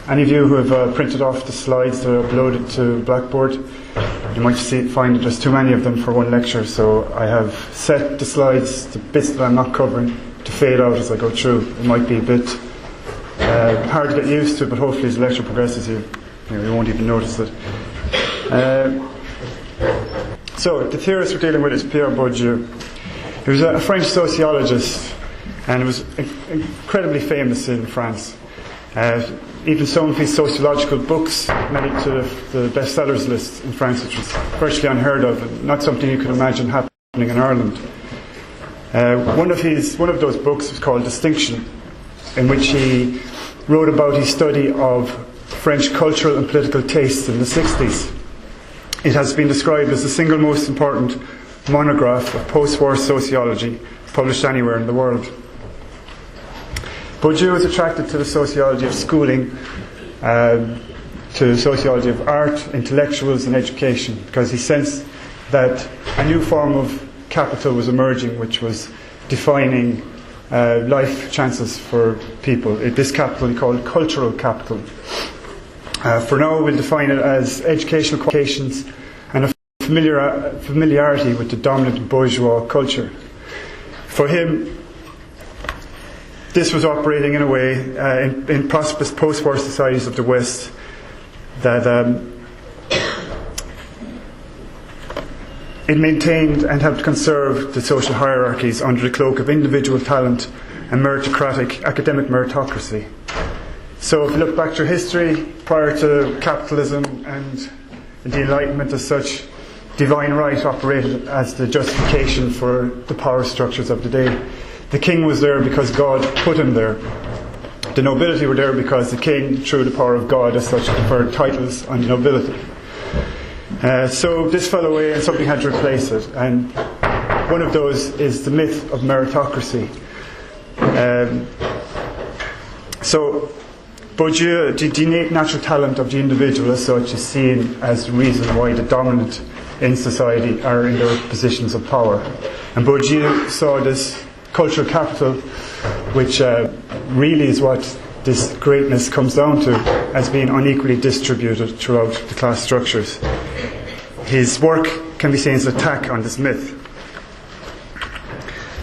Any of you who have printed off the slides that are uploaded to Blackboard, you might find that there's too many of them for one lecture, so I have set the slides, the bits that I'm not covering, to fade out as I go through. It might be a bit hard to get used to, but hopefully as the lecture progresses you won't even notice it. So the theorist we're dealing with is Pierre Bourdieu. He was a French sociologist, and he was incredibly famous in France. Even some of his sociological books made it to the bestsellers list in France, which was virtually unheard of, and not something you could imagine happening in Ireland. One of those books was called Distinction, in which he wrote about his study of French cultural and political tastes in the 60s. It has been described as the single most important monograph of post-war sociology published anywhere in the world. Bourdieu was attracted to the sociology of schooling, to sociology of art, intellectuals and education, because he sensed that a new form of capital was emerging, which was defining life chances for people. This capital he called cultural capital. For now we'll define it as educational qualifications and a familiarity with the dominant bourgeois culture. For him, this was operating in a way in prosperous post-war societies of the West that it maintained and helped conserve the social hierarchies under the cloak of individual talent and academic meritocracy. So if you look back through history, prior to capitalism and the Enlightenment as such, divine right operated as the justification for the power structures of the day. The king was there because God put him there. The nobility were there because the king, through the power of God as such, conferred titles on the nobility. So this fell away and something had to replace it. And one of those is the myth of meritocracy. So Bourdieu, the innate natural talent of the individual as such, is seen as the reason why the dominant in society are in their positions of power. And Bourdieu saw this cultural capital, which really is what this greatness comes down to, as being unequally distributed throughout the class structures. His work can be seen as an attack on this myth.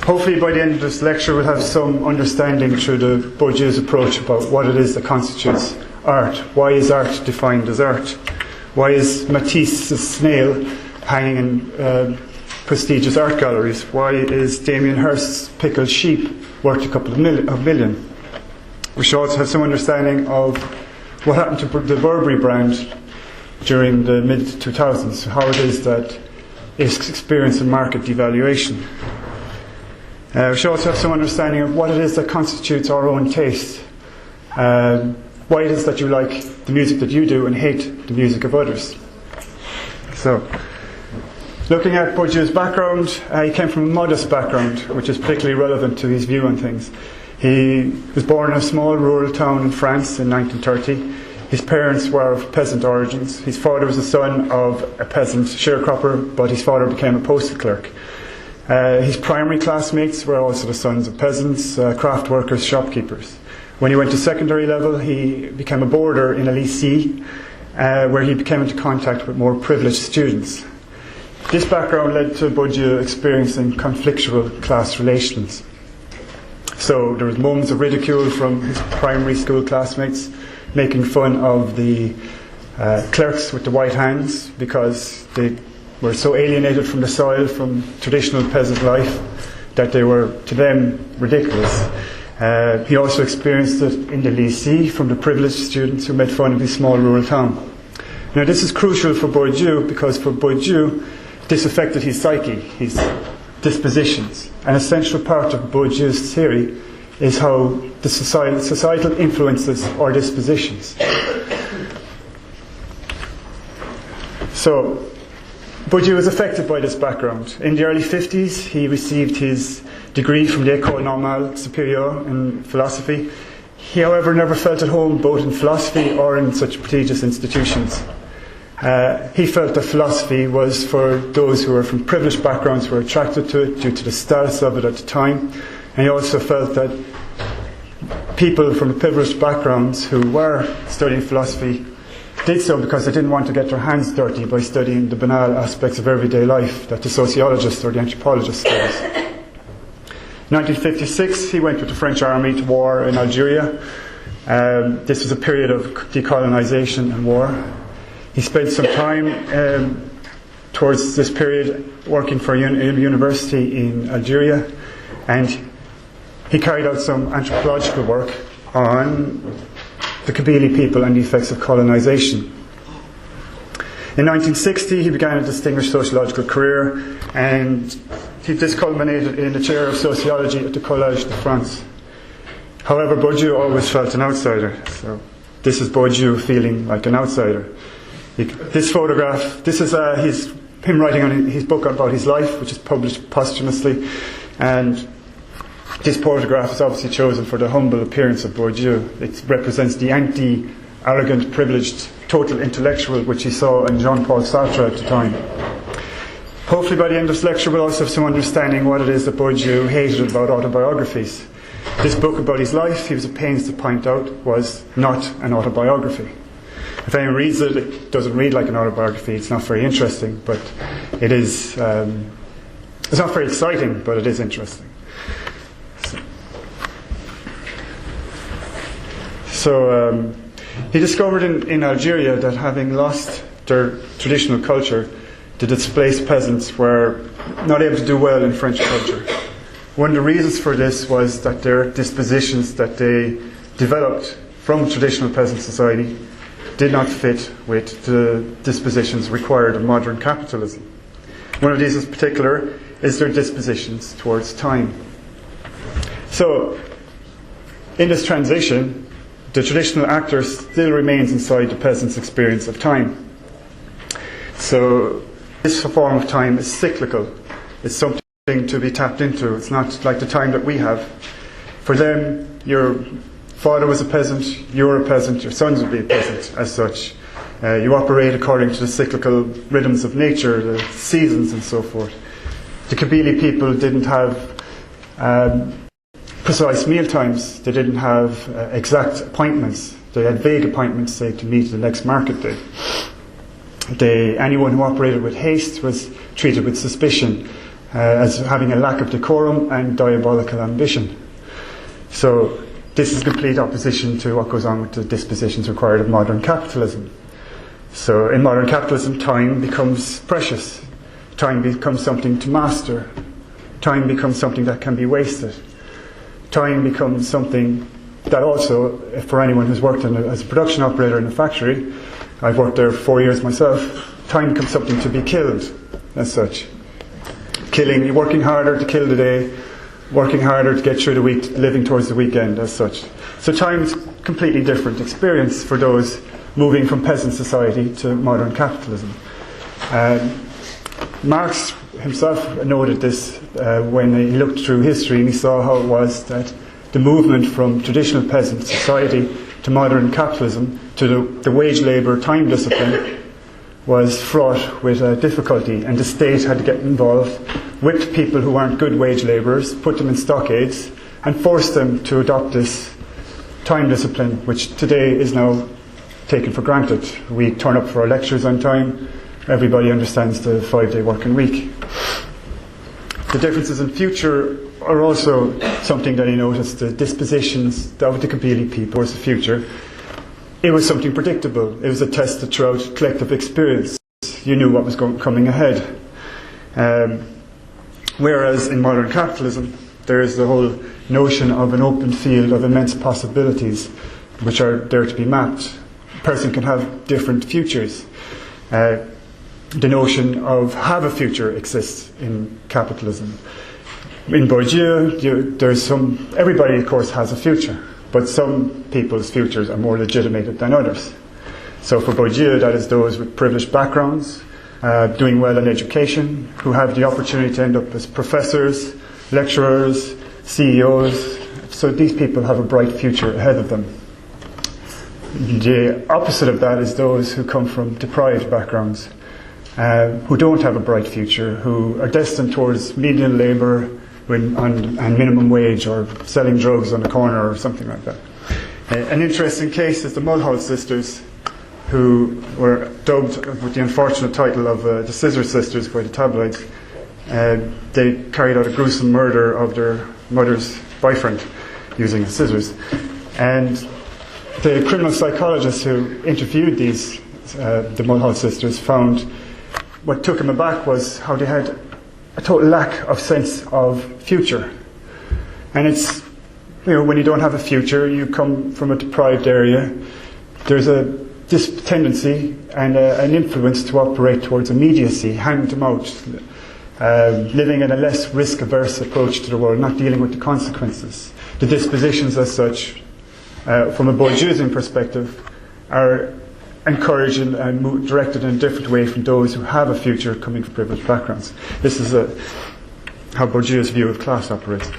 Hopefully by the end of this lecture we'll have some understanding through Bourdieu's approach about what it is that constitutes art. Why is art defined as art? Why is Matisse's snail hanging in prestigious art galleries? Why is Damien Hirst's pickled sheep worth a couple of million? We should also have some understanding of what happened to the Burberry brand during the mid-2000s, how it is that it's experiencing market devaluation. We should also have some understanding of what it is that constitutes our own taste. Why it is that you like the music that you do and hate the music of others. So, looking at Bourdieu's background, he came from a modest background, which is particularly relevant to his view on things. He was born in a small rural town in France in 1930. His parents were of peasant origins. His father was the son of a peasant sharecropper, but his father became a postal clerk. His primary classmates were also the sons of peasants, craft workers, shopkeepers. When he went to secondary level, he became a boarder in a lycée, where he came into contact with more privileged students. This background led to Bourdieu experiencing conflictual class relations. So there was moments of ridicule from his primary school classmates, making fun of the clerks with the white hands because they were so alienated from the soil, from traditional peasant life, that they were, to them, ridiculous. He also experienced it in the lycée from the privileged students who made fun of his small rural town. Now this is crucial for Bourdieu because for Bourdieu this affected his psyche, his dispositions. An essential part of Bourdieu's theory is how the societal influences our dispositions. So Bourdieu was affected by this background. In the early 50s, he received his degree from the École Normale Supérieure in philosophy. He, however, never felt at home both in philosophy or in such prestigious institutions. He felt that philosophy was for those who were from privileged backgrounds who were attracted to it due to the status of it at the time. And he also felt that people from privileged backgrounds who were studying philosophy did so because they didn't want to get their hands dirty by studying the banal aspects of everyday life that the sociologist or the anthropologist studies. In 1956, he went with the French army to war in Algeria. This was a period of decolonization and war. He spent some time towards this period working for a university in Algeria, and he carried out some anthropological work on the Kabyle people and the effects of colonization. In 1960, he began a distinguished sociological career, and this culminated in the chair of sociology at the Collège de France. However, Bourdieu always felt an outsider, so this is Bourdieu feeling like an outsider. This photograph, this is him writing on his book about his life, which is published posthumously, and this photograph is obviously chosen for the humble appearance of Bourdieu. It represents the anti-arrogant, privileged, total intellectual which he saw in Jean-Paul Sartre at the time. Hopefully by the end of this lecture we'll also have some understanding what it is that Bourdieu hated about autobiographies. This book about his life, he was at pains to point out, was not an autobiography. If anyone reads it, it doesn't read like an autobiography. It's not very interesting, but it is. It's not very exciting, but it is interesting. So he discovered in Algeria that having lost their traditional culture, the displaced peasants were not able to do well in French culture. One of the reasons for this was that their dispositions that they developed from traditional peasant society did not fit with the dispositions required of modern capitalism. One of these in particular is their dispositions towards time. So, in this transition, the traditional actor still remains inside the peasant's experience of time. So, this form of time is cyclical. It's something to be tapped into. It's not like the time that we have. For them, your father was a peasant, you're a peasant, your sons will be a peasant as such. You operate according to the cyclical rhythms of nature, the seasons and so forth. The Kabyle people didn't have precise meal times. They didn't have exact appointments. They had vague appointments, say, to meet the next market day. Anyone who operated with haste was treated with suspicion as having a lack of decorum and diabolical ambition. So this is complete opposition to what goes on with the dispositions required of modern capitalism. So in modern capitalism, time becomes precious. Time becomes something to master. Time becomes something that can be wasted. Time becomes something that also, for anyone who's worked as a production operator in a factory, I've worked there 4 years myself, time becomes something to be killed as such. You're working harder to kill the day, working harder to get through the week, living towards the weekend as such. So time is a completely different experience for those moving from peasant society to modern capitalism. Marx himself noted this when he looked through history, and he saw how it was that the movement from traditional peasant society to modern capitalism, to the wage labour time discipline, was fraught with difficulty, and the state had to get involved, whipped people who weren't good wage labourers, put them in stockades, and forced them to adopt this time discipline, which today is now taken for granted. We turn up for our lectures on time. Everybody understands the 5-day working week. The differences in future are also something that he noticed. The dispositions of the Kabyle people towards the future, it was something predictable. It was attested throughout collective experience. You knew what was coming ahead. Whereas in modern capitalism, there is the whole notion of an open field of immense possibilities which are there to be mapped. A person can have different futures. The notion of have a future exists in capitalism. In Bourdieu, everybody of course has a future, but some people's futures are more legitimated than others. So for Bourdieu, that is those with privileged backgrounds, doing well in education, who have the opportunity to end up as professors, lecturers, CEOs. So these people have a bright future ahead of them. The opposite of that is those who come from deprived backgrounds, who don't have a bright future, who are destined towards menial labour and minimum wage, or selling drugs on the corner or something like that. An interesting case is the Mulholland sisters, who were dubbed with the unfortunate title of the Scissor Sisters by the tabloids. They carried out a gruesome murder of their mother's boyfriend using scissors. And the criminal psychologists who interviewed the Mulholland sisters found what took them aback was how they had a total lack of sense of future. And it's, when you don't have a future, you come from a deprived area, there's this tendency and an influence to operate towards immediacy, hand to mouth, living in a less risk-averse approach to the world, not dealing with the consequences. The dispositions as such, from a Bourdieusian perspective, are encouraged and directed in a different way from those who have a future coming from privileged backgrounds. This is how Bourdieu's view of class operates.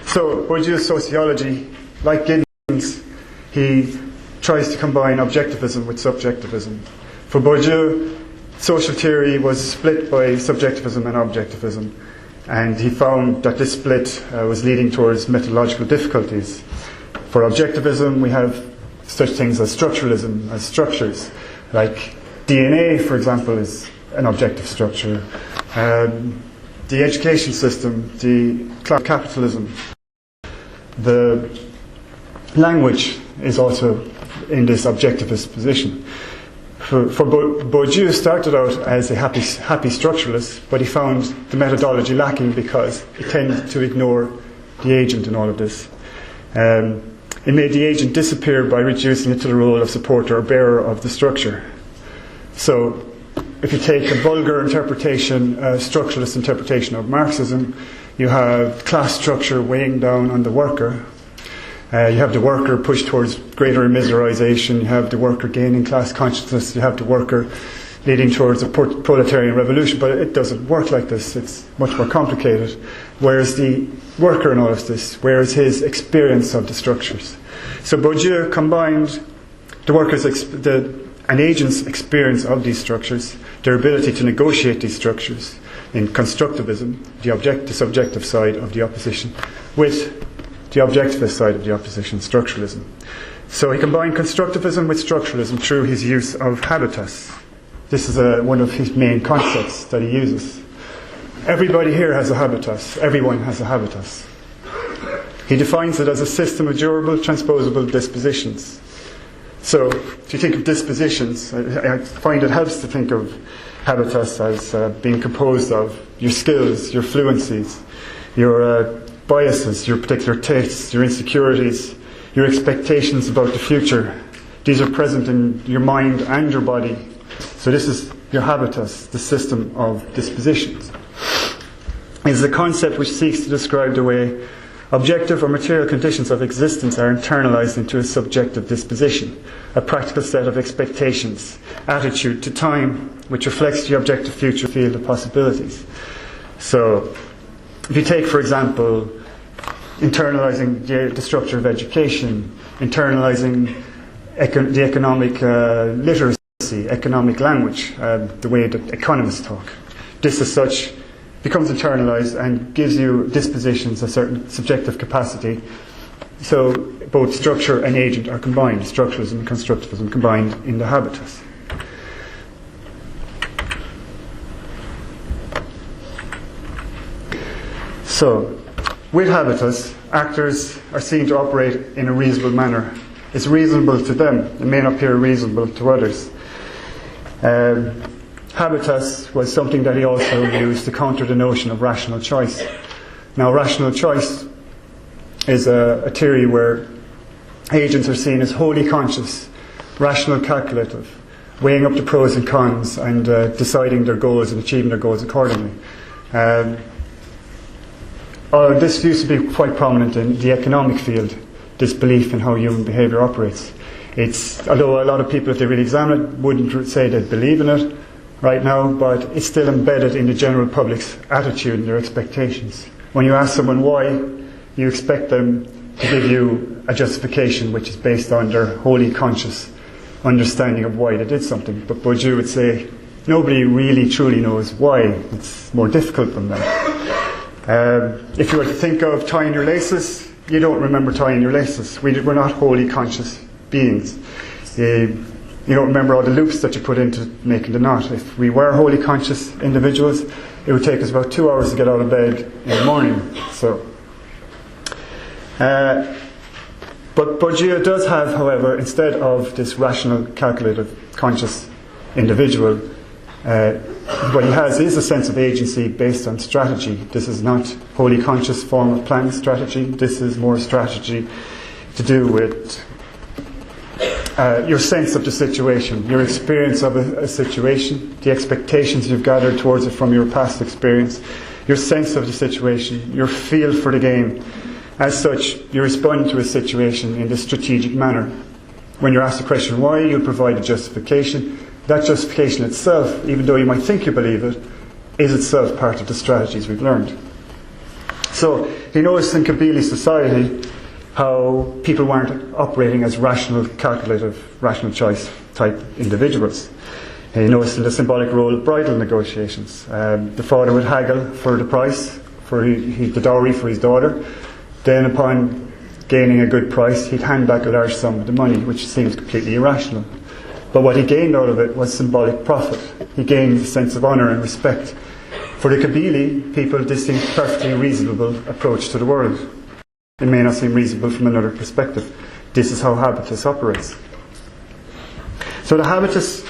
So Bourdieu's sociology, like Giddens, he tries to combine objectivism with subjectivism. For Bourdieu, social theory was split by subjectivism and objectivism, and he found that this split was leading towards methodological difficulties. For objectivism, we have such things as structuralism, as structures, like DNA, for example, is an objective structure. The education system, the class capitalism, the language is also in this objectivist position. For Bourdieu started out as a happy structuralist, but he found the methodology lacking because it tended to ignore the agent in all of this. It made the agent disappear by reducing it to the role of supporter or bearer of the structure. So if you take a vulgar interpretation, a structuralist interpretation of Marxism, you have class structure weighing down on the worker. You have the worker pushed towards greater immiserization. You have the worker gaining class consciousness. You have the worker leading towards a proletarian revolution. But it doesn't work like this. It's much more complicated. Whereas the worker in all of this, whereas his experience of the structures. So Bourdieu combined the worker's an agent's experience of these structures, their ability to negotiate these structures in constructivism, the subjective side of the opposition, with the objectivist side of the opposition, structuralism. So he combined constructivism with structuralism through his use of habitus. This is one of his main concepts that he uses. Everybody here has a habitus. Everyone has a habitus. He defines it as a system of durable, transposable dispositions. So if you think of dispositions, I find it helps to think of habitus as being composed of your skills, your fluencies, your biases, your particular tastes, your insecurities, your expectations about the future. These are present in your mind and your body. So this is your habitus, the system of dispositions. It is a concept which seeks to describe the way objective or material conditions of existence are internalized into a subjective disposition, a practical set of expectations, attitude to time, which reflects the objective future field of possibilities. So if you take, for example, internalizing the structure of education, internalizing the economic literacy, economic language, the way that economists talk. This as such becomes internalized and gives you dispositions, a certain subjective capacity. So both structure and agent are combined, structuralism and constructivism combined in the habitus. So, with habitus, actors are seen to operate in a reasonable manner. It's reasonable to them. It may not appear reasonable to others. Habitus was something that he also used to counter the notion of rational choice. Now, rational choice is a theory where agents are seen as wholly conscious, rational, calculative, weighing up the pros and cons and deciding their goals and achieving their goals accordingly. This used to be quite prominent in the economic field, this belief in how human behaviour operates. Although a lot of people, if they really examine it, wouldn't say they believe in it right now, but it's still embedded in the general public's attitude and their expectations. When you ask someone why, you expect them to give you a justification which is based on their wholly conscious understanding of why they did something. But Bourdieu would say, nobody really truly knows why. It's more difficult than that. If you were to think of tying your laces, you don't remember tying your laces. We're not wholly conscious beings. You don't remember all the loops that you put into making the knot. If we were wholly conscious individuals, it would take us about 2 hours to get out of bed in the morning. But Bourdieu does have, however, instead of this rational, calculative, conscious individual, what he has is a sense of agency based on strategy. This is not wholly conscious form of planning strategy. This is more strategy to do with your sense of the situation, your experience of a situation, the expectations you've gathered towards it from your past experience, your sense of the situation, your feel for the game. As such, you respond to a situation in this strategic manner. When you're asked the question why, you'll provide a justification. That justification itself, even though you might think you believe it, is itself part of the strategies we've learned. So he noticed in Kabylie society how people weren't operating as rational, calculative, rational choice type individuals. He noticed in the symbolic role of bridal negotiations. The father would haggle for the price, for the dowry for his daughter. Then upon gaining a good price, he'd hand back a large sum of the money, which seems completely irrational. But what he gained out of it was symbolic profit. He gained a sense of honour and respect. For the Kabylie people, this seemed a perfectly reasonable approach to the world. It may not seem reasonable from another perspective. This is how Habitus operates. So the Habitus,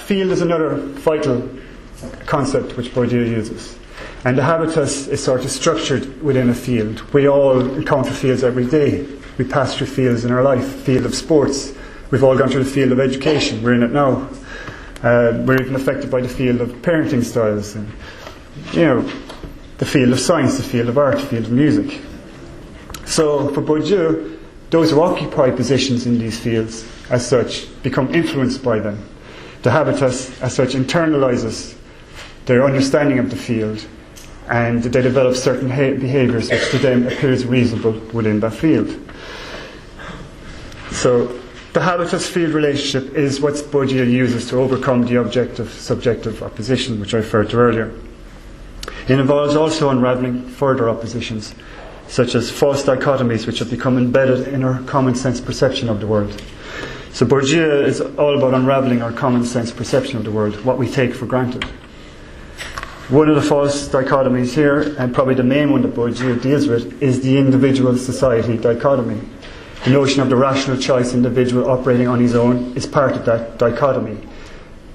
field is another vital concept which Bourdieu uses. And the Habitus is sort of structured within a field. We all encounter fields every day. We pass through fields in our life. Field of sports. We've all gone through the field of education. We're in it now. We're even affected by the field of parenting styles. And, the field of science, the field of art, the field of music. So for Bourdieu, those who occupy positions in these fields, as such, become influenced by them. The Habitus, as such, internalises their understanding of the field, and they develop certain behaviours which to them appears reasonable within that field. So the Habitus-field relationship is what Bourdieu uses to overcome the objective-subjective opposition which I referred to earlier. It involves also unravelling further oppositions, such as false dichotomies which have become embedded in our common sense perception of the world. So Bourdieu is all about unravelling our common sense perception of the world, what we take for granted. One of the false dichotomies here, and probably the main one that Bourdieu deals with, is the individual-society dichotomy. The notion of the rational choice individual operating on his own is part of that dichotomy.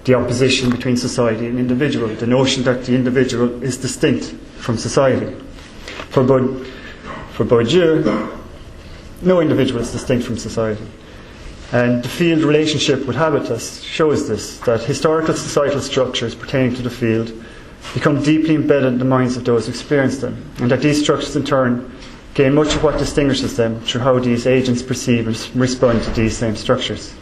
The opposition between society and individual. The notion that the individual is distinct from society. For Bourdieu, no individual is distinct from society. And the field relationship with Habitus shows this, that historical societal structures pertaining to the field become deeply embedded in the minds of those who experience them, and that these structures in turn gain much of what distinguishes them through how these agents perceive and respond to these same structures.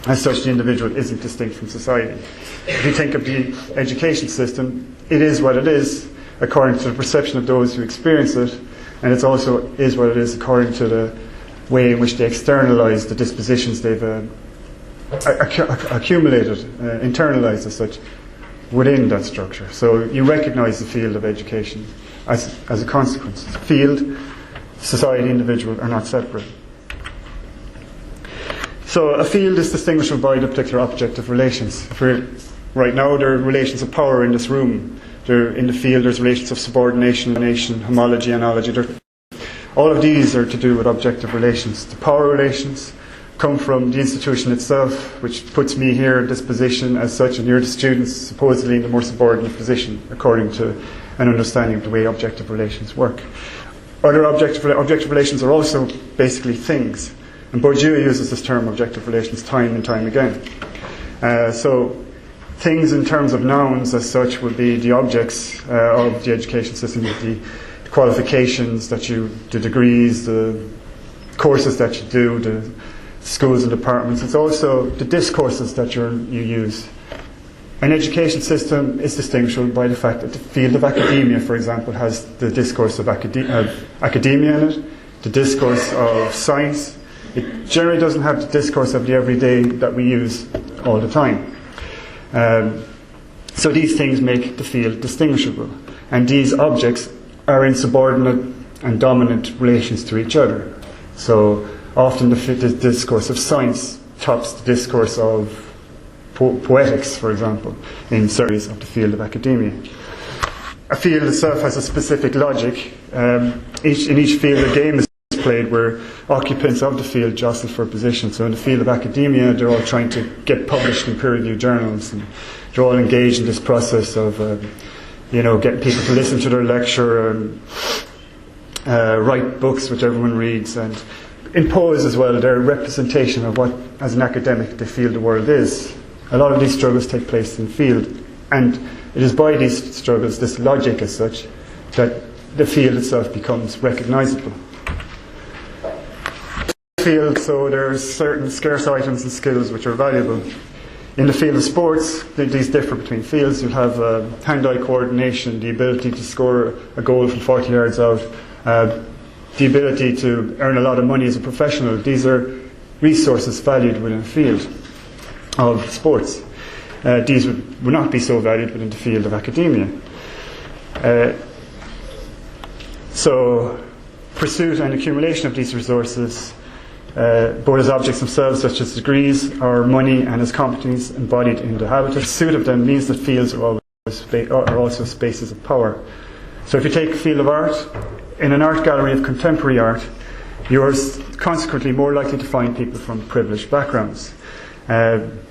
As such, the individual isn't distinct from society. If you think of the education system, it is what it is according to the perception of those who experience it, and it also is what it is according to the way in which they externalise the dispositions they've accumulated, internalised as such, within that structure. So you recognise the field of education as a consequence. Field, society, individual are not separate. So a field is distinguishable by the particular objective relations. Right now there are relations of power in this room. In the field there's relations of subordination, homology, analogy. All of these are to do with objective relations. The power relations come from the institution itself, which puts me here in this position as such, and you're the students supposedly in the more subordinate position according to an understanding of the way objective relations work. Other objective relations are also basically things. And Bourdieu uses this term objective relations time and time again. So things in terms of nouns as such would be the objects of the education system, the qualifications the degrees, the courses that you do, the schools and departments. It's also the discourses that you use. An education system is distinguishable by the fact that the field of academia, for example, has the discourse of academia in it, the discourse of science. It generally doesn't have the discourse of the everyday that we use all the time. So these things make the field distinguishable. And these objects are in subordinate and dominant relations to each other. So often the discourse of science tops the discourse of poetics, for example, in series of the field of academia. A field itself has a specific logic. In each field, a game is played where occupants of the field jostle for position. So in the field of academia, they're all trying to get published in peer-reviewed journals, and they're all engaged in this process of, getting people to listen to their lecture and write books which everyone reads, and impose as well their representation of what, as an academic, they feel the world is. A lot of these struggles take place in field, and it is by these struggles, this logic as such, that the field itself becomes recognisable. Field, so there are certain scarce items and skills which are valuable. In the field of sports, these differ between fields. You'll have hand-eye coordination, the ability to score a goal from 40 yards out, the ability to earn a lot of money as a professional. These are resources valued within a field of sports. These would not be so valued within the field of academia. So pursuit and accumulation of these resources, both as objects themselves, such as degrees or money, and as competencies embodied in the habitus. Pursuit of them means that fields are also spaces of power. So if you take the field of art, in an art gallery of contemporary art, you're consequently more likely to find people from privileged backgrounds.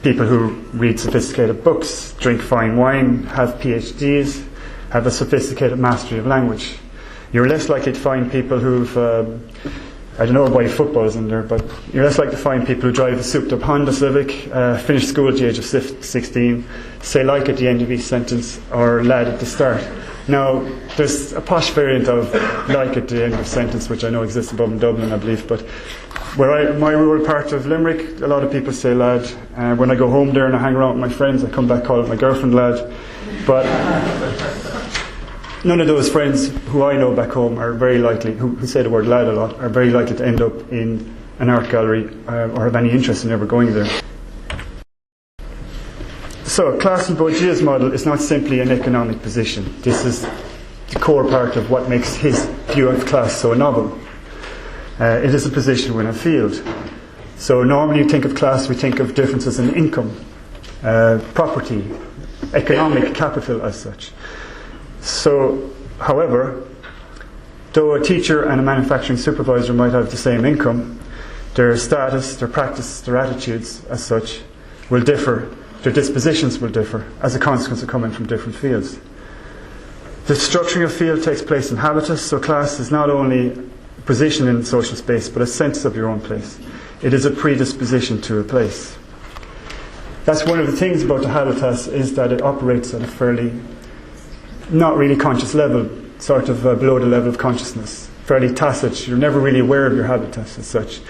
People who read sophisticated books, drink fine wine, have PhDs, have a sophisticated mastery of language. You're less likely to find people who've, I don't know why football's in there, but you're less likely to find people who drive a souped-up Honda Civic, finish school at the age of 16, say like at the end of each sentence, or lad at the start. Now, there's a posh variant of like at the end of a sentence, which I know exists above in Dublin, I believe, but my rural part of Limerick, a lot of people say lad. When I go home there and I hang around with my friends, I come back calling my girlfriend lad. But none of those friends who I know back home are very likely, who say the word lad a lot, are very likely to end up in an art gallery or have any interest in ever going there. So, class in Bourdieu's model is not simply an economic position. This is the core part of what makes his view of class so novel. It is a position within a field. So normally you think of class, we think of differences in income, property, economic capital as such. So, however, though a teacher and a manufacturing supervisor might have the same income, their status, their practice, their attitudes as such will differ. Their dispositions will differ as a consequence of coming from different fields. The structuring of field takes place in habitus, so class is not only a position in social space, but a sense of your own place. It is a predisposition to a place. That's one of the things about the habitus, is that it operates at a fairly, not really conscious level, sort of below the level of consciousness, fairly tacit. You're never really aware of your habitus as such.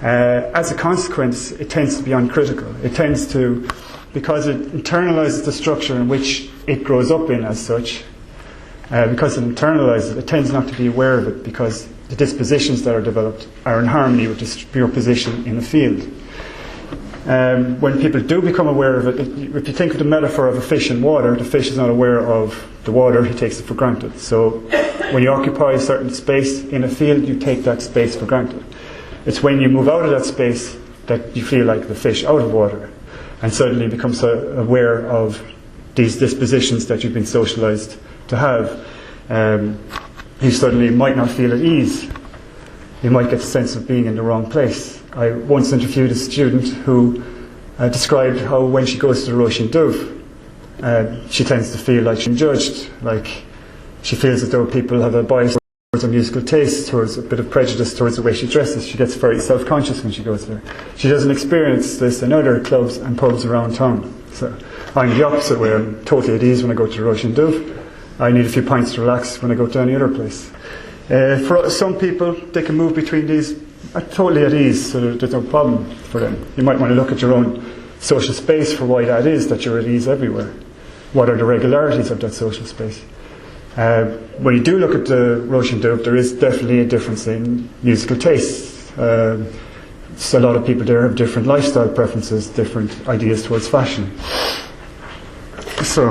As a consequence, it tends to be uncritical. It tends to, because it internalises the structure in which it grows up in as such, because it internalises it, it tends not to be aware of it, because the dispositions that are developed are in harmony with your position in the field. When people do become aware of it, if you think of the metaphor of a fish in water, the fish is not aware of the water, he takes it for granted. So when you occupy a certain space in a field, you take that space for granted. It's when you move out of that space that you feel like the fish out of water, and suddenly become so aware of these dispositions that you've been socialised to have. You suddenly might not feel at ease. You might get the sense of being in the wrong place. I once interviewed a student who described how when she goes to the Roisin Dubh, she tends to feel like she's judged, like she feels as though people have a bias towards her musical taste, towards a bit of prejudice towards the way she dresses. She gets very self-conscious when she goes there. She doesn't experience this in other clubs and pubs around town. So I'm the opposite way. I'm totally at ease when I go to the Roisin Dubh. I need a few pints to relax when I go to any other place. For some people, they can move between these totally at ease, so there's no problem for them. You might want to look at your own social space for why that is, that you're at ease everywhere. What are the regularities of that social space? When you do look at the Roisin Dubh, there is definitely a difference in musical tastes. So a lot of people there have different lifestyle preferences, different ideas towards fashion. So,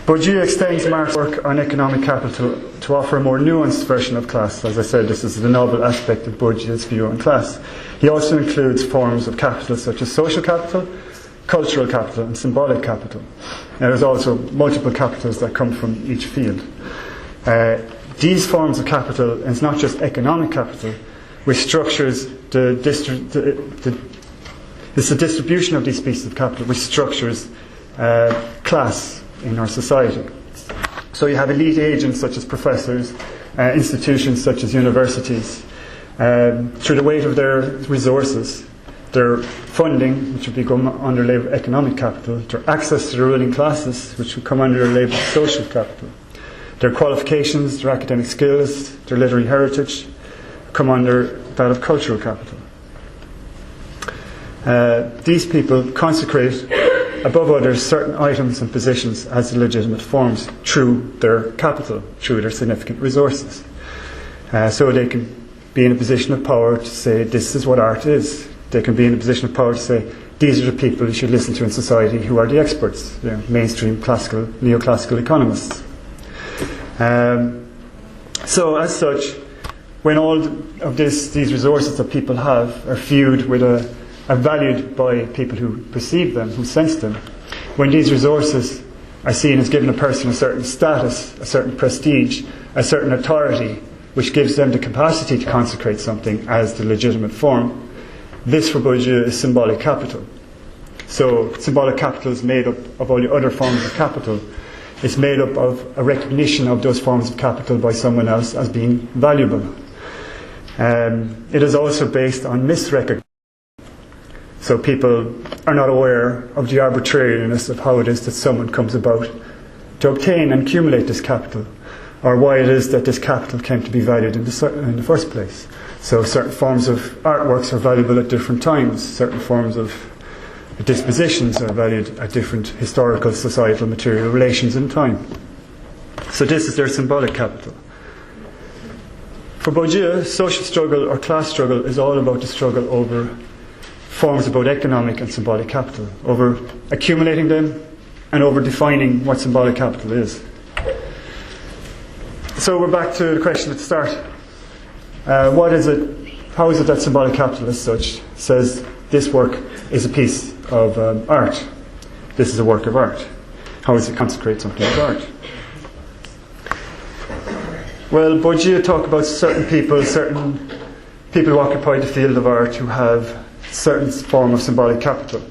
Bourdieu extends Marx's work on economic capital to offer a more nuanced version of class. As I said, this is the novel aspect of Bourdieu's view on class. He also includes forms of capital such as social capital, cultural capital and symbolic capital. Now, there's also multiple capitals that come from each field. These forms of capital, and it's not just economic capital, which structures it's the distribution of these pieces of capital which structures class in our society. So you have elite agents such as professors, institutions such as universities, through the weight of their resources, their funding, which would become under the label of economic capital, their access to the ruling classes, which would come under the label of social capital, their qualifications, their academic skills, their literary heritage, come under that of cultural capital. These people consecrate, above others, certain items and positions as legitimate forms through their capital, through their significant resources. So they can be in a position of power to say, this is what art is. They can be in a position of power to say, these are the people you should listen to in society who are the experts, mainstream classical, neoclassical economists. So as such, when all of these resources that people have are viewed with are valued by people who perceive them, who sense them, when these resources are seen as giving a person a certain status, a certain prestige, a certain authority, which gives them the capacity to consecrate something as the legitimate form, this for Bourdieu is symbolic capital. So symbolic capital is made up of all the other forms of capital. It's made up of a recognition of those forms of capital by someone else as being valuable. It is also based on misrecognition. So people are not aware of the arbitrariness of how it is that someone comes about to obtain and accumulate this capital, or why it is that this capital came to be valued in the first place. So certain forms of artworks are valuable at different times. Certain forms of dispositions are valued at different historical, societal, material relations in time. So this is their symbolic capital. For Bourdieu, social struggle or class struggle is all about the struggle over forms of both economic and symbolic capital, over accumulating them and over defining what symbolic capital is. So we're back to the question at the start. What is it? How is it that symbolic capital as such says this work is a piece of art? This is a work of art. How does it consecrate something as art? Well, Bourdieu talked about certain people who occupy the field of art who have certain form of symbolic capital.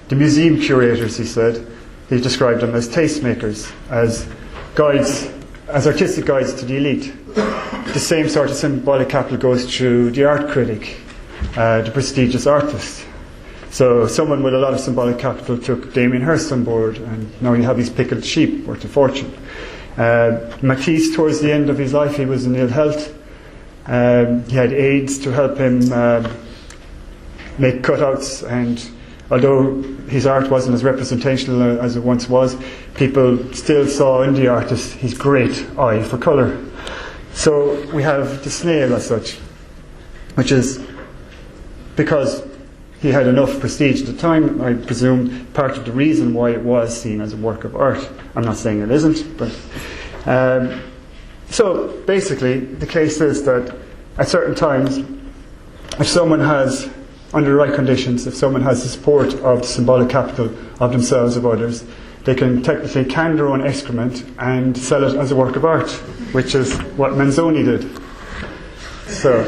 The museum curators, he said, he described them as tastemakers, as guides, as artistic guides to the elite. The same sort of symbolic capital goes through the art critic, the prestigious artist. So someone with a lot of symbolic capital took Damien Hirst on board, and now you have these pickled sheep worth a fortune. Matisse, towards the end of his life, he was in ill health. He had aides to help him make cutouts, and although his art wasn't as representational as it once was, people still saw in the artist his great eye for colour. So we have the snail as such, which is because he had enough prestige at the time, I presume, part of the reason why it was seen as a work of art. I'm not saying it isn't, but so basically the case is that at certain times, if someone has, under the right conditions, if someone has the support of the symbolic capital of themselves, of others, they can technically can their own excrement and sell it as a work of art, which is what Manzoni did. So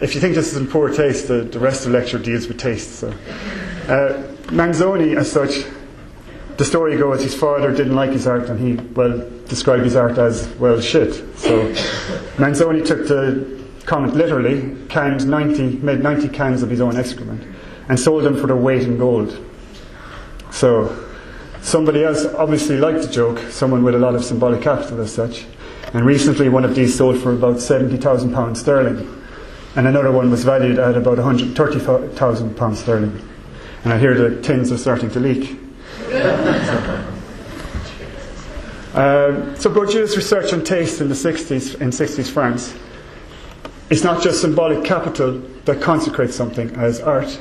if you think this is in poor taste, the rest of the lecture deals with taste. So Manzoni, as such, the story goes, his father didn't like his art, and he, described his art as, shit. So Manzoni took the comment literally, made 90 cans of his own excrement, and sold them for their weight in gold. So somebody else obviously liked the joke, someone with a lot of symbolic capital as such, and recently one of these sold for about £70,000 sterling, and another one was valued at about £130,000 sterling. And I hear the tins are starting to leak. So Bourdieu's research on taste in the 60s, in 60s France, it's not just symbolic capital that consecrates something as art,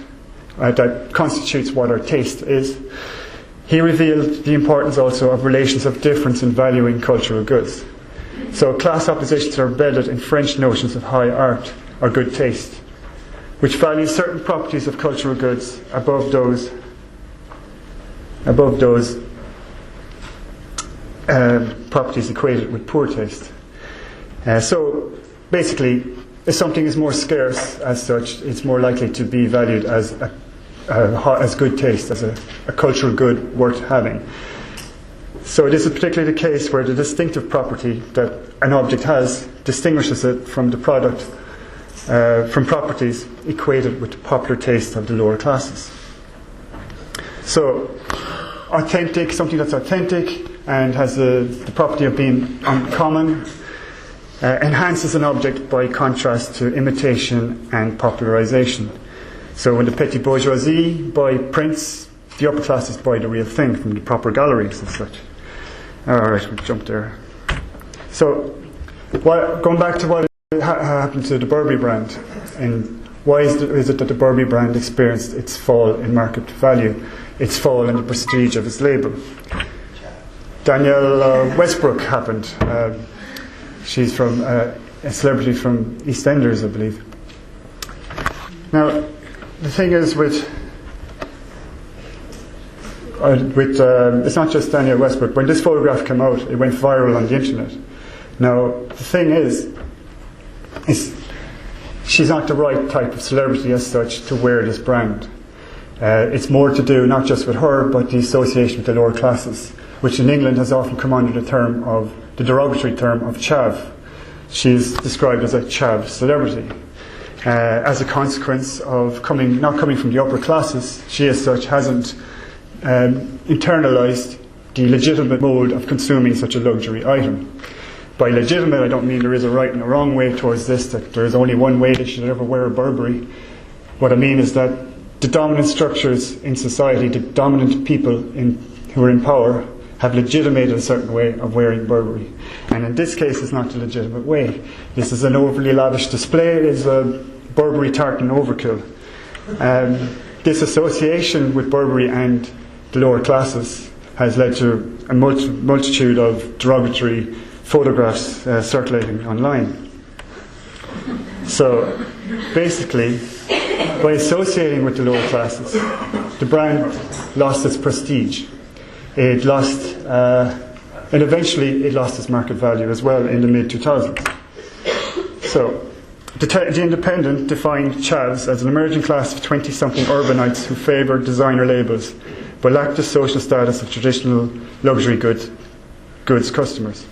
that constitutes what our taste is. He revealed the importance also of relations of difference in valuing cultural goods. So class oppositions are embedded in French notions of high art or good taste, which value certain properties of cultural goods above those properties equated with poor taste. So basically, if something is more scarce as such, it's more likely to be valued as good taste, as a cultural good worth having. So this is particularly the case where the distinctive property that an object has distinguishes it from the product, from properties equated with the popular taste of the lower classes. So authentic, something that's authentic and has the property of being uncommon, enhances an object by contrast to imitation and popularization. So when the petty bourgeoisie buy prints, the upper classes buy the real thing from the proper galleries and such. Alright, we'll jump there. So, going back to what happened to the Burberry brand, and why is it that the Burberry brand experienced its fall in market value, its fall in the prestige of its label? Danielle Westbrook happened. She's from a celebrity from EastEnders, I believe. Now, the thing is with it's not just Danielle Westbrook. When this photograph came out, it went viral on the internet. Now, the thing is she's not the right type of celebrity as such to wear this brand. It's more to do not just with her, but the association with the lower classes, which in England has often come under the derogatory term of chav. She's described as a chav celebrity. As a consequence of not coming from the upper classes, she as such hasn't internalised the legitimate mode of consuming such a luxury item. By legitimate, I don't mean there is a right and a wrong way towards this, that there is only one way they should ever wear a Burberry. What I mean is that the dominant structures in society, the dominant people who are in power, have legitimated a certain way of wearing Burberry. And in this case, it's not the legitimate way. This is an overly lavish display. It is a Burberry tartan overkill. This association with Burberry and the lower classes has led to a multitude of derogatory photographs circulating online. So basically, by associating with the lower classes, the brand lost its prestige. It lost, and eventually it lost its market value as well in the mid-2000s. So, The Independent defined chavs as an emerging class of 20-something urbanites who favoured designer labels but lacked the social status of traditional luxury goods customers.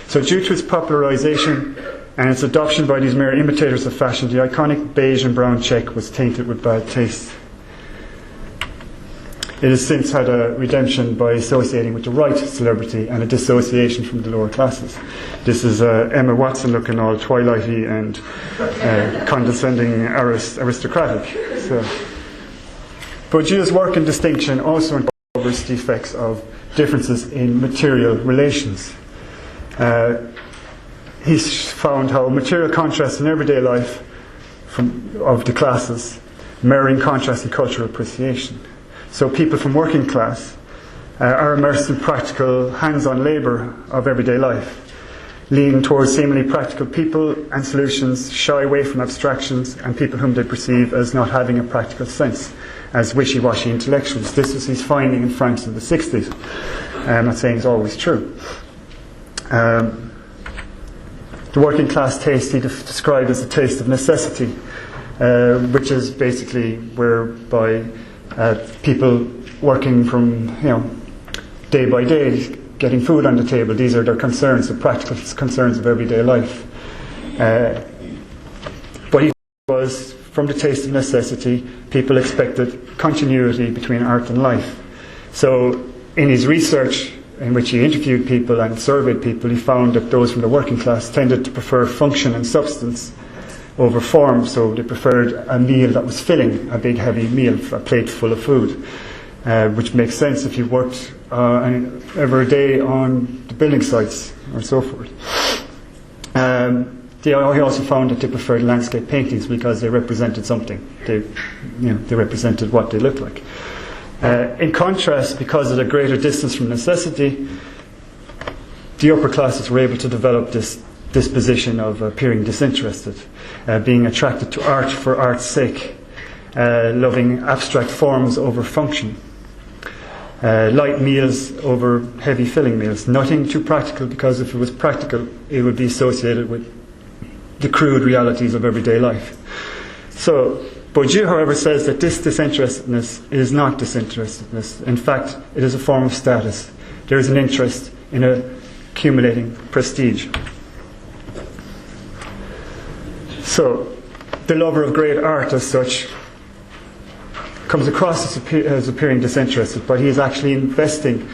So due to its popularisation and its adoption by these mere imitators of fashion, the iconic beige and brown check was tainted with bad taste. It has since had a redemption by associating with the right celebrity and a dissociation from the lower classes. This is Emma Watson looking all twilighty and condescending, aristocratic. So, Bourdieu's work in distinction also uncovers the effects of differences in material relations. He's found how material contrasts in everyday life of the classes mirroring contrast in cultural appreciation. So people from working class are immersed in practical, hands-on labour of everyday life, leaning towards seemingly practical people and solutions, shy away from abstractions and people whom they perceive as not having a practical sense, as wishy-washy intellectuals. This was his finding in France in the 60s. I'm not saying it's always true. The working class taste he described as a taste of necessity, which is basically whereby people working from day by day, getting food on the table. These are their concerns, the practical concerns of everyday life. But he was, from the taste of necessity, people expected continuity between art and life. So in his research, in which he interviewed people and surveyed people, he found that those from the working class tended to prefer function and substance over form, so they preferred a meal that was filling, a big heavy meal, a plate full of food, which makes sense if you worked every day on the building sites or so forth. He also found that they preferred landscape paintings because they represented something. They represented what they looked like. In contrast, because of the greater distance from necessity, the upper classes were able to develop this disposition of appearing disinterested, being attracted to art for art's sake, loving abstract forms over function, light meals over heavy filling meals, nothing too practical, because if it was practical it would be associated with the crude realities of everyday life. So Bourdieu, however, says that this disinterestedness is not disinterestedness. In fact, it is a form of status. There is an interest in accumulating prestige. So, the lover of great art as such comes across as appearing disinterested, but he is actually investing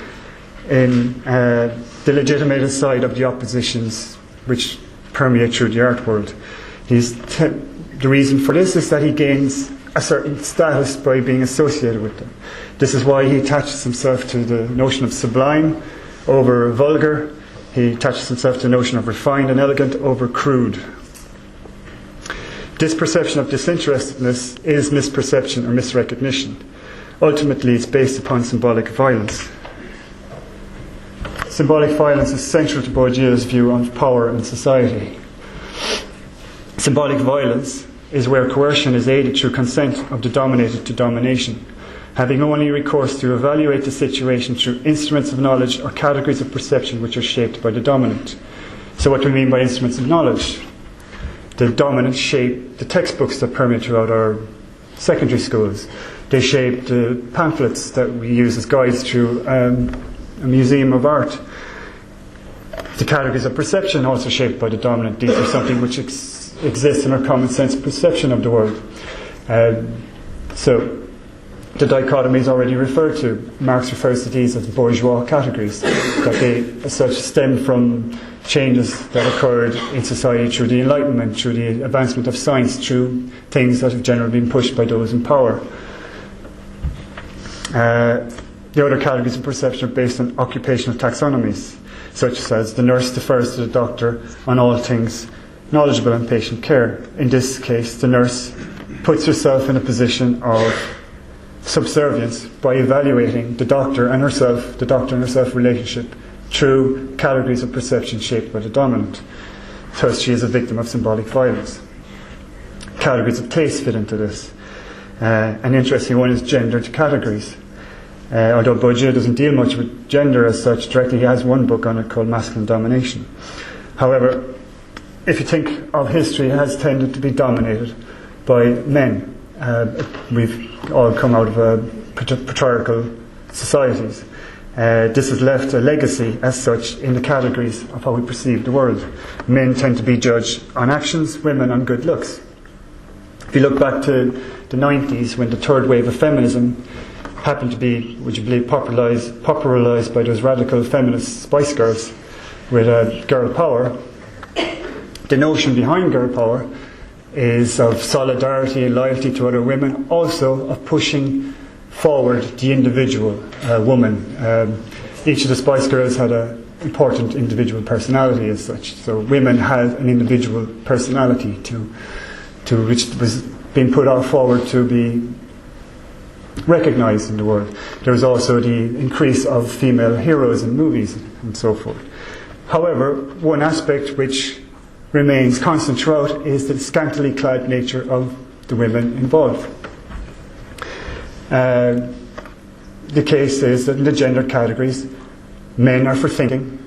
in the legitimated side of the oppositions which permeate through the art world. The reason for this is that he gains a certain status by being associated with them. This is why he attaches himself to the notion of sublime over vulgar. He attaches himself to the notion of refined and elegant over crude. This perception of disinterestedness is misperception or misrecognition. Ultimately, it's based upon symbolic violence. Symbolic violence is central to Bourdieu's view of power in society. Symbolic violence is where coercion is aided through consent of the dominated to domination, having only recourse to evaluate the situation through instruments of knowledge or categories of perception which are shaped by the dominant. So what do we mean by instruments of knowledge? The dominant shape the textbooks that permeate throughout our secondary schools. They shape the pamphlets that we use as guides through a museum of art. The categories of perception also shaped by the dominant. These are something which exists in our common sense perception of the world. So the dichotomies already referred to. Marx refers to these as bourgeois categories, that they as such stem from changes that occurred in society through the Enlightenment, through the advancement of science, through things that have generally been pushed by those in power. The other categories of perception are based on occupational taxonomies, such as the nurse defers to the doctor on all things knowledgeable and patient care. In this case, the nurse puts herself in a position of subservience by evaluating the doctor and herself relationship through categories of perception shaped by the dominant. Thus, she is a victim of symbolic violence. Categories of taste fit into this. An interesting one is gendered categories. Although Bourdieu doesn't deal much with gender as such directly, he has one book on it called Masculine Domination. However, if you think of history, it has tended to be dominated by men. We've all come out of patriarchal societies. This has left a legacy as such in the categories of how we perceive the world. Men tend to be judged on actions, women on good looks. If you look back to the 90s, when the third wave of feminism happened to be, would you believe, popularised by those radical feminist Spice Girls with girl power, the notion behind girl power is of solidarity and loyalty to other women, also of pushing forward the individual woman. Each of the Spice Girls had an important individual personality as such. So women had an individual personality to which was being put out forward to be recognised in the world. There was also the increase of female heroes in movies and so forth. However, one aspect which remains constant throughout is the scantily clad nature of the women involved. The case is that in the gender categories, men are for thinking,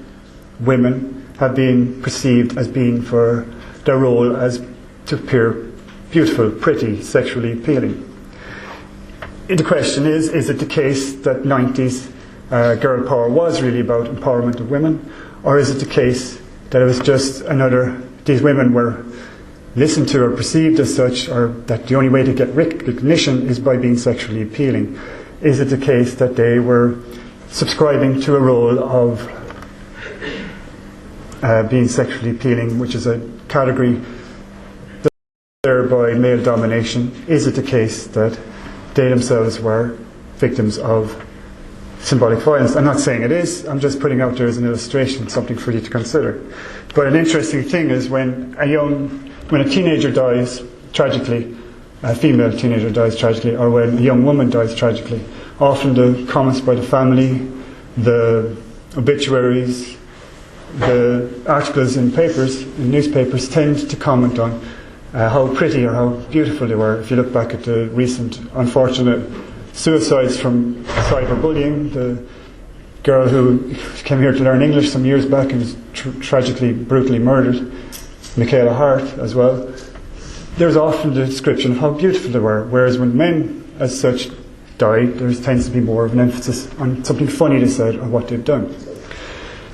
women have been perceived as being for their role as to appear beautiful, pretty, sexually appealing. The question is it the case that 90s girl power was really about empowerment of women, or is it the case that it was just these women were listened to or perceived as such, or that the only way to get recognition is by being sexually appealing? Is it the case that they were subscribing to a role of being sexually appealing, which is a category by male domination? Is it the case that they themselves were victims of symbolic violence? I'm not saying it is, I'm just putting out there as an illustration, something for you to consider. But an interesting thing is when a teenager dies tragically, a female teenager dies tragically, or when a young woman dies tragically, Often the comments by the family, the obituaries, the articles in newspapers tend to comment on how pretty or how beautiful they were. If you look back at the recent unfortunate suicides from cyberbullying, the girl who came here to learn English some years back and was tragically, brutally murdered, Michaela Hart as well, there's often the description of how beautiful they were, whereas when men as such die, there tends to be more of an emphasis on something funny they said or what they've done.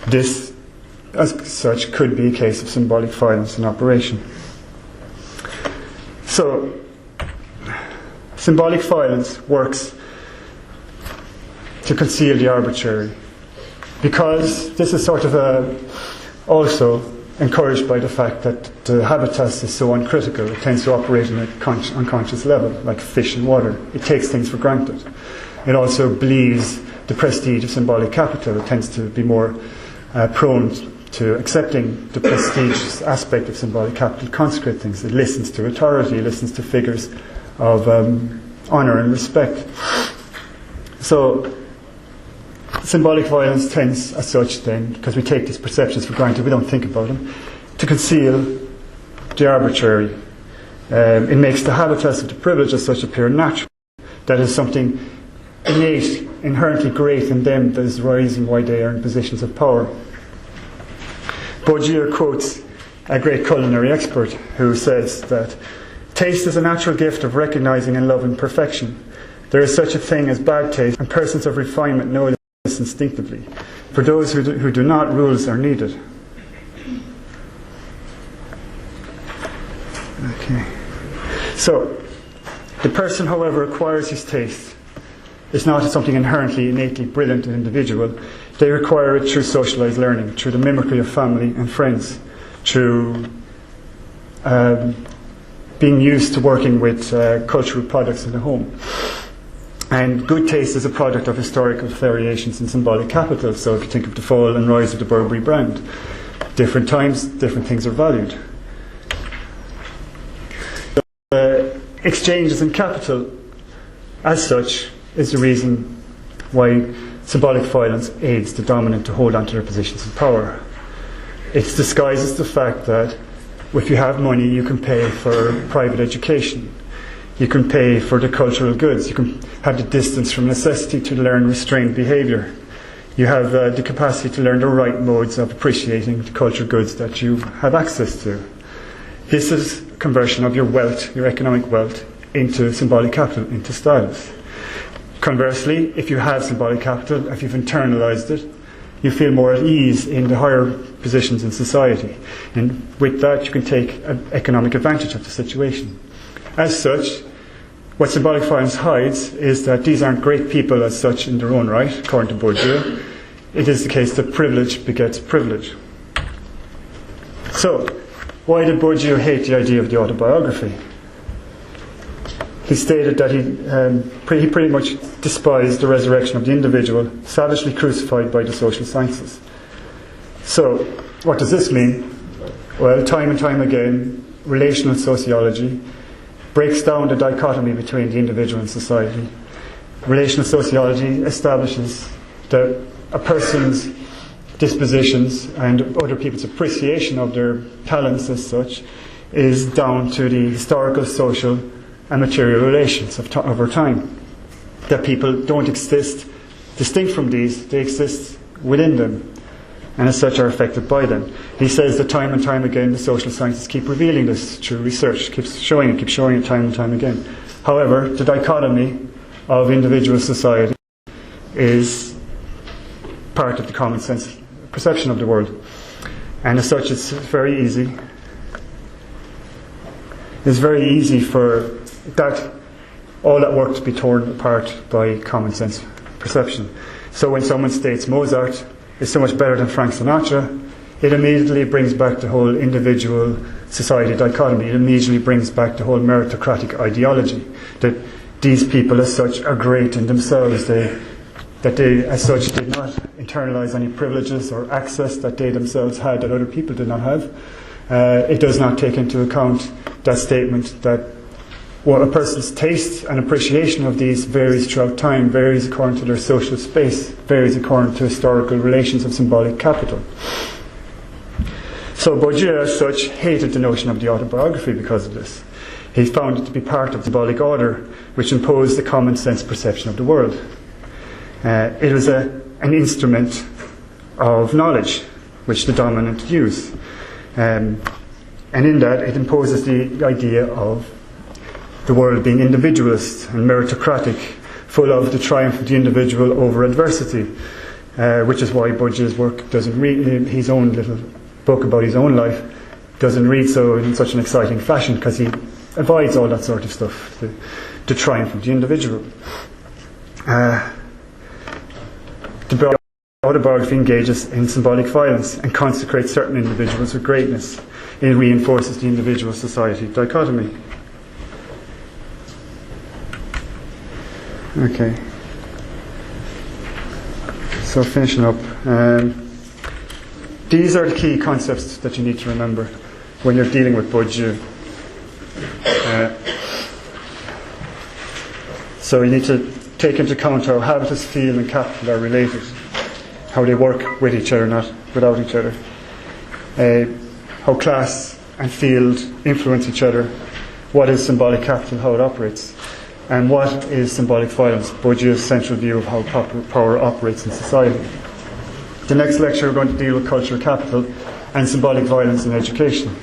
This, as such, could be a case of symbolic violence in operation. So, symbolic violence works to conceal the arbitrary, because this is sort of also encouraged by the fact that the habitus is so uncritical. It tends to operate on an unconscious level, like fish in water. It takes things for granted. It also believes the prestige of symbolic capital. It tends to be more prone to accepting the prestigious aspect of symbolic capital, consecrate things. It listens to authority, it listens to figures of honour and respect. So symbolic violence tends, as such, then, because we take these perceptions for granted, we don't think about them, to conceal the arbitrary. It makes the habitus of the privilege as such appear natural. That is something innate, inherently great in them that is the reason why they are in positions of power. Bourdieu quotes a great culinary expert who says that taste is a natural gift of recognizing and loving perfection. There is such a thing as bad taste, and persons of refinement know this instinctively. For those who do not, rules are needed. Okay. So, the person, however, acquires his taste. It's not something inherently, innately brilliant in an individual. They acquire it through socialised learning, through the mimicry of family and friends, through being used to working with cultural products in the home. And good taste is a product of historical variations in symbolic capital. So if you think of the fall and rise of the Burberry brand, different times, different things are valued. Exchanges in capital, as such, is the reason why symbolic violence aids the dominant to hold on to their positions of power. It disguises the fact that if you have money, you can pay for private education. You can pay for the cultural goods. You can have the distance from necessity to learn restrained behaviour. You have the capacity to learn the right modes of appreciating the cultural goods that you have access to. This is conversion of your wealth, your economic wealth, into symbolic capital, into status. Conversely, if you have symbolic capital, if you've internalized it, you feel more at ease in the higher positions in society. And with that, you can take economic advantage of the situation. As such, what symbolic violence hides is that these aren't great people as such in their own right, according to Bourdieu. It is the case that privilege begets privilege. So, why did Bourdieu hate the idea of the autobiography? He stated that he pretty much despised the resurrection of the individual, savagely crucified by the social sciences. So, what does this mean? Well, time and time again, relational sociology breaks down the dichotomy between the individual and society. Relational sociology establishes that a person's dispositions and other people's appreciation of their talents as such is down to the historical, social and material relations over time. That people don't exist distinct from these, they exist within them, and as such are affected by them. He says that time and time again the social sciences keep revealing this through research, keeps showing it time and time again. However, the dichotomy of individual society is part of the common sense perception of the world, and as such it's very easy for all that work to be torn apart by common sense perception. So when someone states Mozart is so much better than Frank Sinatra, it immediately brings back the whole individual society dichotomy. It immediately brings back the whole meritocratic ideology that these people as such are great in themselves, that they as such did not internalize any privileges or access that they themselves had that other people did not have. It does not take into account that statement that what a person's taste and appreciation of these varies throughout time, varies according to their social space, varies according to historical relations of symbolic capital. So Bourdieu, as such, hated the notion of the autobiography because of this. He found it to be part of the symbolic order, which imposed the common sense perception of the world. It was an instrument of knowledge, which the dominant use. And in that, it imposes the idea of the world being individualist and meritocratic, full of the triumph of the individual over adversity, which is why Bourdieu's work doesn't read, his own little book about his own life, doesn't read so in such an exciting fashion, because he avoids all that sort of stuff, the triumph of the individual. The autobiography engages in symbolic violence and consecrates certain individuals with greatness. It reinforces the individual-society dichotomy. Okay. So finishing up. These are the key concepts that you need to remember when you're dealing with Bourdieu. So you need to take into account how habitus, feel and capital are related, how they work with each other, not without each other, how class and field influence each other, what is symbolic capital, how it operates, and what is symbolic violence, Bourdieu's central view of how power operates in society. The next lecture we're going to deal with cultural capital and symbolic violence in education.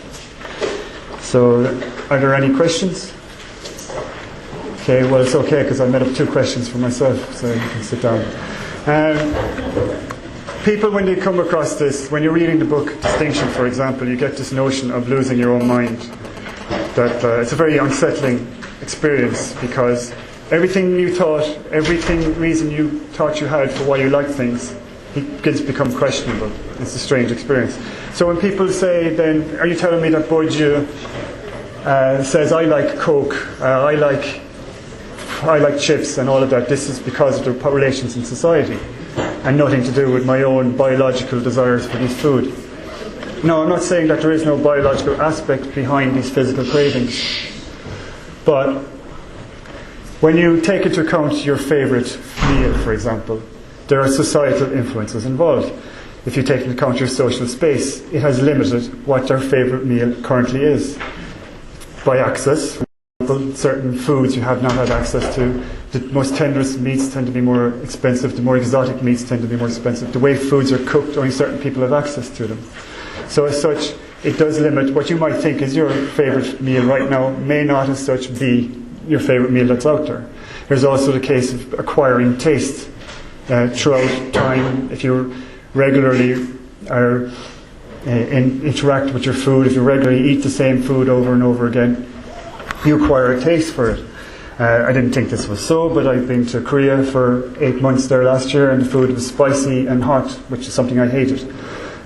So are there any questions? Okay, well it's okay because I made up 2 questions for myself, so you can sit down. People, when they come across this, when you're reading the book Distinction, for example, you get this notion of losing your own mind. That it's a very unsettling experience, because everything reason you thought you had for why you like things, it begins to become questionable. It's a strange experience. So when people say, then, are you telling me that Bourdieu says, I like Coke, I like chips and all of that, this is because of the relations in society and nothing to do with my own biological desires for this food. No, I'm not saying that there is no biological aspect behind these physical cravings, but when you take into account your favourite meal, for example, there are societal influences involved. If you take into account your social space, it has limited what their favourite meal currently is. By access, for example, certain foods you have not had access to. The most tenderest meats tend to be more expensive, the more exotic meats tend to be more expensive. The way foods are cooked, only certain people have access to them. So as such, it does limit what you might think is your favourite meal right now, may not as such be your favourite meal that's out there. There's also the case of acquiring taste throughout time. If you regularly interact with your food, if you regularly eat the same food over and over again, you acquire a taste for it. I didn't think this was so, but I've been to Korea for 8 months there last year, and the food was spicy and hot, which is something I hated.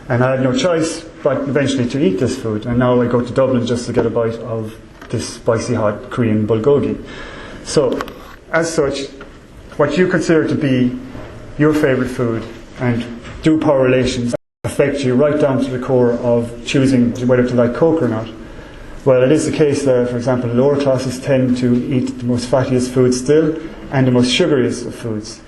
And I had no choice but eventually to eat this food. And now I go to Dublin just to get a bite of this spicy hot Korean bulgogi. So, as such, what you consider to be your favourite food, and do power relations affect you right down to the core of choosing whether to like Coke or not? Well, it is the case that, for example, lower classes tend to eat the most fattiest foods still, and the most sugariest of foods.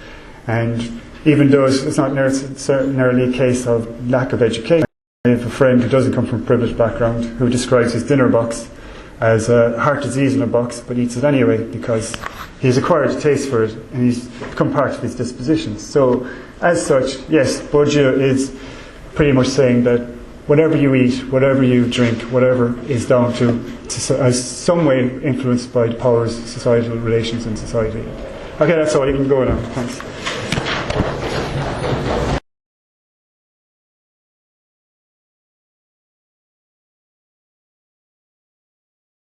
And even though it's not necessarily a case of lack of education, I have a friend who doesn't come from a privileged background who describes his dinner box as a heart disease in a box, but eats it anyway because he's acquired a taste for it and he's become part of his dispositions. So, as such, yes, Bourdieu is pretty much saying that whatever you eat, whatever you drink, whatever is down to as some way influenced by the powers, societal relations in society. Okay, that's all. You can go now. Thanks.